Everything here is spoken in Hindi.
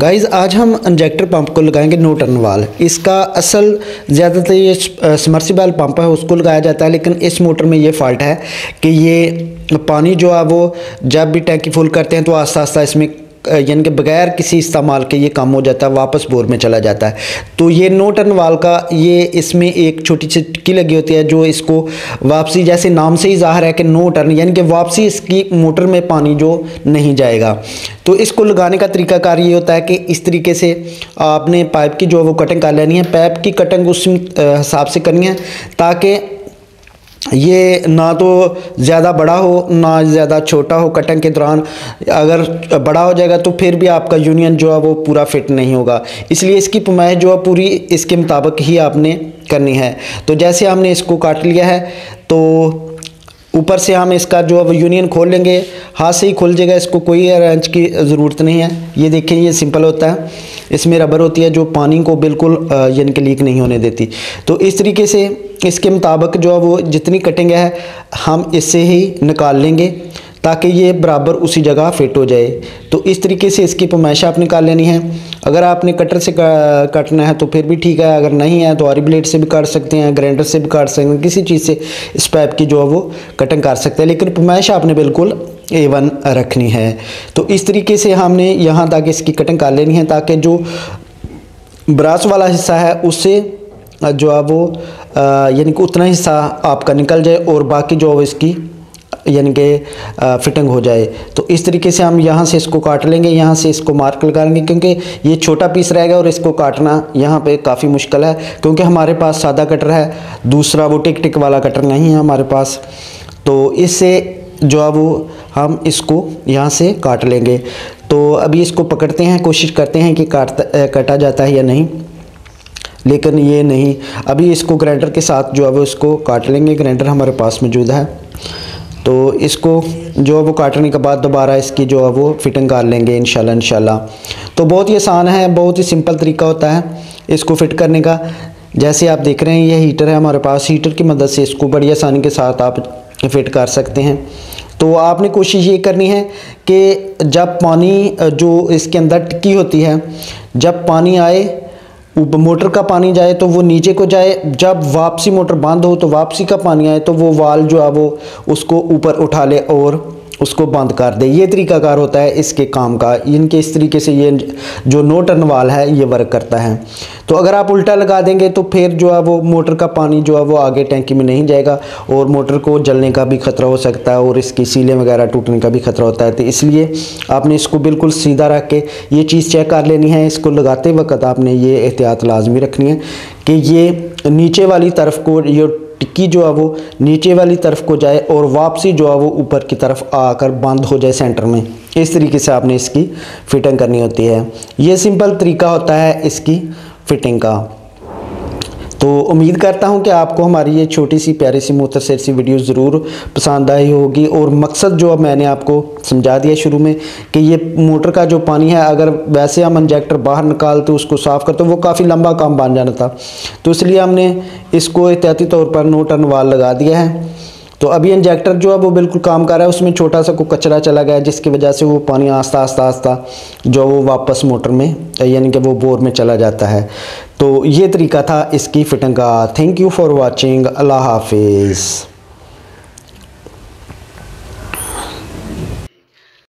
गाइज़ आज हम इंजेक्टर पंप को लगाएंगे नो टर्न वाल। इसका असल ज़्यादातर ये समर्सिबल पंप है उसको लगाया जाता है, लेकिन इस मोटर में ये फॉल्ट है कि ये पानी जो है वो जब भी टैंकी फुल करते हैं तो आस्ता आस्ता इसमें यानी कि बगैर किसी इस्तेमाल के ये कम हो जाता है, वापस बोर में चला जाता है। तो ये नो टर्न वाल का ये इसमें एक छोटी सी टिक्की लगी होती है जो इसको वापसी, जैसे नाम से ही ज़ाहिर है कि नो टर्न यानी कि वापसी इसकी मोटर में पानी जो नहीं जाएगा। तो इसको लगाने का तरीकाकार ये होता है कि इस तरीके से आपने पाइप की जो वो कटिंग कर लेनी है। पाइप की कटिंग उस हिसाब से करनी है ताकि ये ना तो ज़्यादा बड़ा हो ना ज़्यादा छोटा हो। कटिंग के दौरान अगर बड़ा हो जाएगा तो फिर भी आपका यूनियन जो है वो पूरा फिट नहीं होगा, इसलिए इसकी पैमाइश जो है पूरी इसके मुताबिक ही आपने करनी है। तो जैसे हमने इसको काट लिया है तो ऊपर से हम इसका जो अब यूनियन खोल लेंगे, हाथ से ही खुल जाएगा, इसको कोई रेंच की ज़रूरत नहीं है। ये देखें ये सिंपल होता है, इसमें रबर होती है जो पानी को बिल्कुल यानी कि लीक नहीं होने देती। तो इस तरीके से इसके मुताबिक जो है वो जितनी कटिंग है हम इससे ही निकाल लेंगे ताकि ये बराबर उसी जगह फिट हो जाए। तो इस तरीके से इसकी पैमाइश आप निकाल लेनी है। अगर आपने कटर से काटना है तो फिर भी ठीक है, अगर नहीं है तो आरी ब्लेड से भी काट सकते हैं, ग्राइंडर से भी काट सकते हैं, किसी चीज़ से इस पाइप की जो है वो कटिंग कर सकते हैं, लेकिन पैमाइश आपने बिल्कुल A1 रखनी है। तो इस तरीके से हमने यहाँ तक इसकी कटिंग कर लेनी है ताकि जो ब्रास वाला हिस्सा है उससे जो है वो यानी कि उतना हिस्सा आपका निकल जाए और बाकी जो इसकी यानी कि फिटिंग हो जाए। तो इस तरीके से हम यहाँ से इसको काट लेंगे, यहाँ से इसको मार्क लगाएंगे क्योंकि ये छोटा पीस रहेगा और इसको काटना यहाँ पे काफ़ी मुश्किल है क्योंकि हमारे पास सादा कटर है, दूसरा वो टिक टिक वाला कटर नहीं है हमारे पास। तो इससे जो है वो हम इसको यहाँ से काट लेंगे। तो अभी इसको पकड़ते हैं, कोशिश करते हैं कि काटा जाता है या नहीं, लेकिन ये नहीं। अभी इसको ग्राइंडर के साथ जो है वो इसको काट लेंगे, ग्राइंडर हमारे पास मौजूद है। तो इसको जो है वो काटने के बाद दोबारा इसकी जो है वो फिटिंग कर लेंगे इंशाल्लाह। तो बहुत ही आसान है, बहुत ही सिंपल तरीका होता है इसको फिट करने का। जैसे आप देख रहे हैं ये हीटर है हमारे पास, हीटर की मदद से इसको बड़ी आसानी के साथ आप फिट कर सकते हैं। तो आपने कोशिश ये करनी है कि जब पानी जो इसके अंदर टिक्की होती है, जब पानी आए मोटर का पानी जाए तो वो नीचे को जाए, जब वापसी मोटर बंद हो तो वापसी का पानी आए तो वो वाल जो है वो उसको ऊपर उठा ले और उसको बंद कर दे। ये तरीकाकार होता है इसके काम का। इनके इस तरीके से ये जो नो टर्न वाल है ये वर्क करता है। तो अगर आप उल्टा लगा देंगे तो फिर जो है वो मोटर का पानी जो है वो आगे टैंकी में नहीं जाएगा और मोटर को जलने का भी ख़तरा हो सकता है और इसकी सीलें वगैरह टूटने का भी ख़तरा होता है। तो इसलिए आपने इसको बिल्कुल सीधा रख के ये चीज़ चेक कर लेनी है। इसको लगाते वक्त आपने ये एहतियात लाजमी रखनी है कि ये नीचे वाली तरफ को ये टिक्की जो है वो नीचे वाली तरफ को जाए और वापसी जो है वो ऊपर की तरफ आकर बंद हो जाए सेंटर में। इस तरीके से आपने इसकी फिटिंग करनी होती है। ये सिंपल तरीका होता है इसकी फिटिंग का। तो उम्मीद करता हूं कि आपको हमारी ये छोटी सी प्यारी सी मुख्तसर सी वीडियो ज़रूर पसंद आई होगी और मकसद जो मैंने आपको समझा दिया शुरू में कि ये मोटर का जो पानी है अगर वैसे हम इंजेक्टर बाहर निकालते उसको साफ़ करते वो काफ़ी लंबा काम बन जाना था। तो इसलिए हमने इसको एहतियाती तौर पर नो टर्न वाल लगा दिया है। तो अभी इंजेक्टर जो है वो बिल्कुल काम कर रहा है, उसमें छोटा सा कोई कचरा चला गया जिसकी वजह से वो पानी आस्ता आस्ता जो वो वापस मोटर में यानी कि वो बोर में चला जाता है। तो ये तरीका था इसकी फिटिंग का। Thank you for watching. अल्लाह हाफिज़।